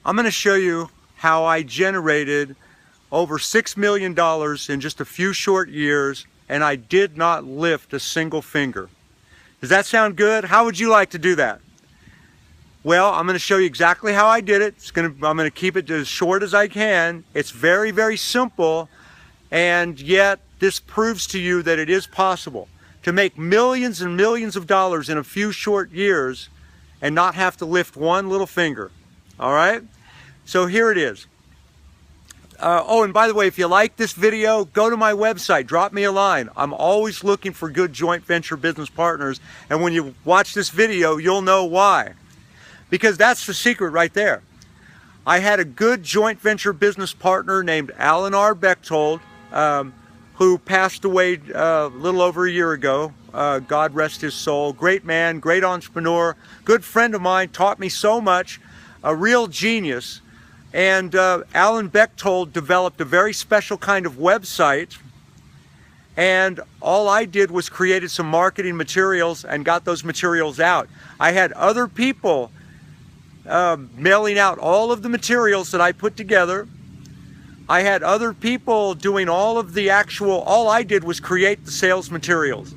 I'm going to show you how I generated over $6 million in just a few short years, and I did not lift a single finger. Does that sound good? How would you like to do that? Well, I'm going to show you exactly how I did it. I'm going to keep it as short as I can. It's very, very simple, and yet this proves to you that it is possible to make millions and millions of dollars in a few short years and not have to lift one little finger. All right? So here it is. Oh, and by the way, if you like this video, go to my website, drop me a line. I'm always looking for good joint venture business partners, and when you watch this video, you'll know why. Because that's the secret right there. I had a good joint venture business partner named Alan R. Bechtold, who passed away a little over a year ago. God rest his soul. Great man, great entrepreneur, good friend of mine, taught me so much, a real genius. And Alan Bechtold developed a very special kind of website, and all I did was created some marketing materials and got those materials out. I had other people mailing out all of the materials that I put together. I had other people doing all of the all I did was create the sales materials.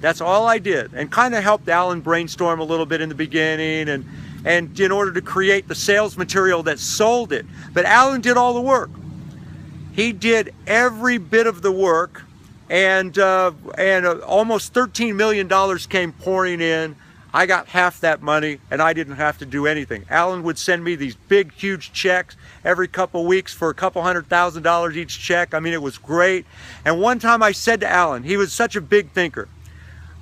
That's all I did, and kind of helped Alan brainstorm a little bit in the beginning, and in order to create the sales material that sold it. But Alan did all the work. He did every bit of the work, and almost $13 million came pouring in. I got half that money, and I didn't have to do anything. Alan would send me these big, huge checks every couple weeks for a couple $100,000 each check. I mean, it was great. And one time I said to Alan, he was such a big thinker,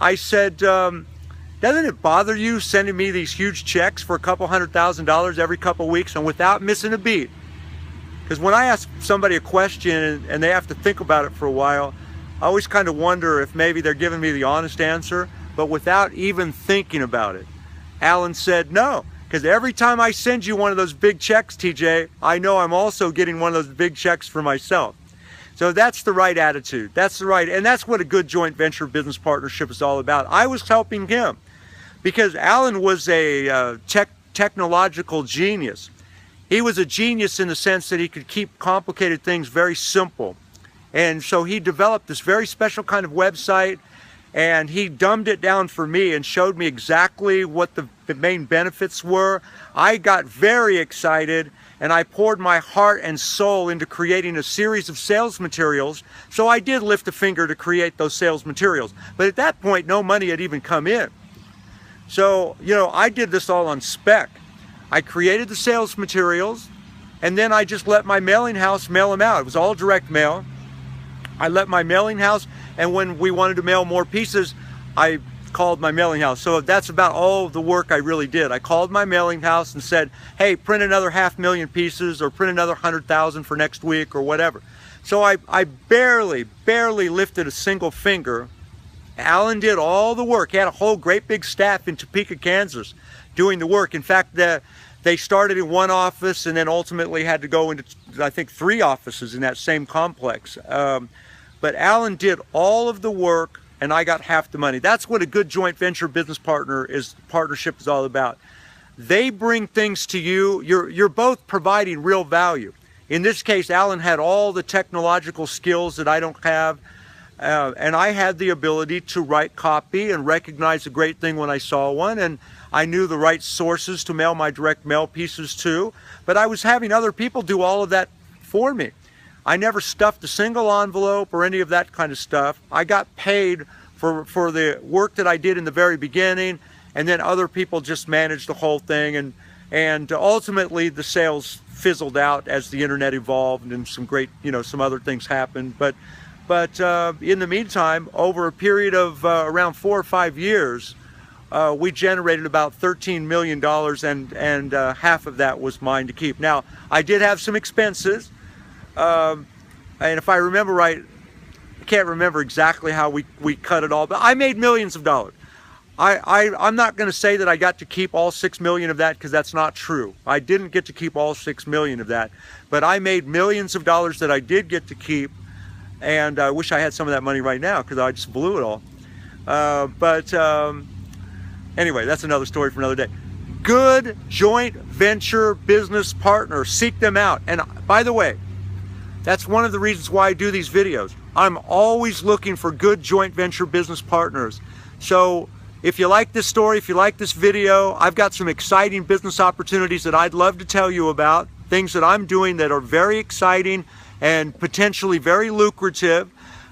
I said, doesn't it bother you sending me these huge checks for a couple $100,000 every couple weeks and without missing a beat? Because when I ask somebody a question and they have to think about it for a while, I always kind of wonder if maybe they're giving me the honest answer, but without even thinking about it. Alan said, no, because every time I send you one of those big checks, TJ, I know I'm also getting one of those big checks for myself. So that's the right attitude. And that's what a good joint venture business partnership is all about. I was helping him, because Alan was a technological genius. He was a genius in the sense that he could keep complicated things very simple. And so he developed this very special kind of website, and he dumbed it down for me and showed me exactly what the main benefits were. I got very excited, and I poured my heart and soul into creating a series of sales materials. So I did lift a finger to create those sales materials. But at that point, no money had even come in. So, you know, I did this all on spec. I created the sales materials, and then I just let my mailing house mail them out. It was all direct mail. I let my mailing house, and when we wanted to mail more pieces, I called my mailing house. So that's about all the work I really did. I called my mailing house and said, hey, print another 500,000 pieces, or print another 100,000 for next week, or whatever. So I barely lifted a single finger. Alan did all the work. He had a whole great big staff in Topeka, Kansas doing the work. In fact, they started in one office and then ultimately had to go into, I think, 3 offices in that same complex. But Alan did all of the work, and I got half the money. That's what a good joint venture business partnership is all about. They bring things to you. You're both providing real value. In this case, Alan had all the technological skills that I don't have. And I had the ability to write copy and recognize a great thing when I saw one, and I knew the right sources to mail my direct mail pieces to, but I was having other people do all of that for me. I never stuffed a single envelope or any of that kind of stuff. I got paid for the work that I did in the very beginning, and then other people just managed the whole thing, and ultimately the sales fizzled out as the internet evolved and some great, some other things happened. But in the meantime, over a period of around 4 or 5 years, we generated about $13 million, and half of that was mine to keep. Now, I did have some expenses, and if I remember right, I can't remember exactly how we cut it all, but I made millions of dollars. I'm not going to say that I got to keep all 6 million of that, because that's not true. I didn't get to keep all 6 million of that, but I made millions of dollars that I did get to keep. And I wish I had some of that money right now, because I just blew it all. Anyway, that's another story for another day. good joint venture business partners. Seek them out. And by the way, that's one of the reasons why I do these videos. I'm always looking for good joint venture business partners. So if you like this story, if you like this video, I've got some exciting business opportunities that I'd love to tell you about, things that I'm doing that are very exciting and potentially very lucrative.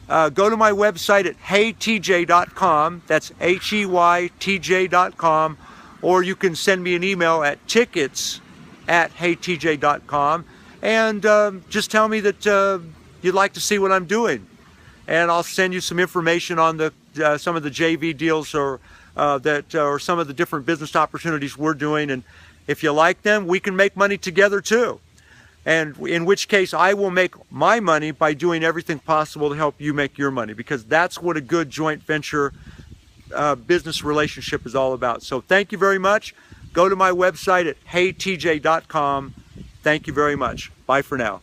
Go to my website at heytj.com. That's HEYTJ.com. Or you can send me an email at tickets@heytj.com. And just tell me that you'd like to see what I'm doing. And I'll send you some information on the some of the JV deals or some of the different business opportunities we're doing. And if you like them, we can make money together too. And in which case I will make my money by doing everything possible to help you make your money, because that's what a good joint venture business relationship is all about. So thank you very much. Go to my website at heytj.com. Thank you very much. Bye for now.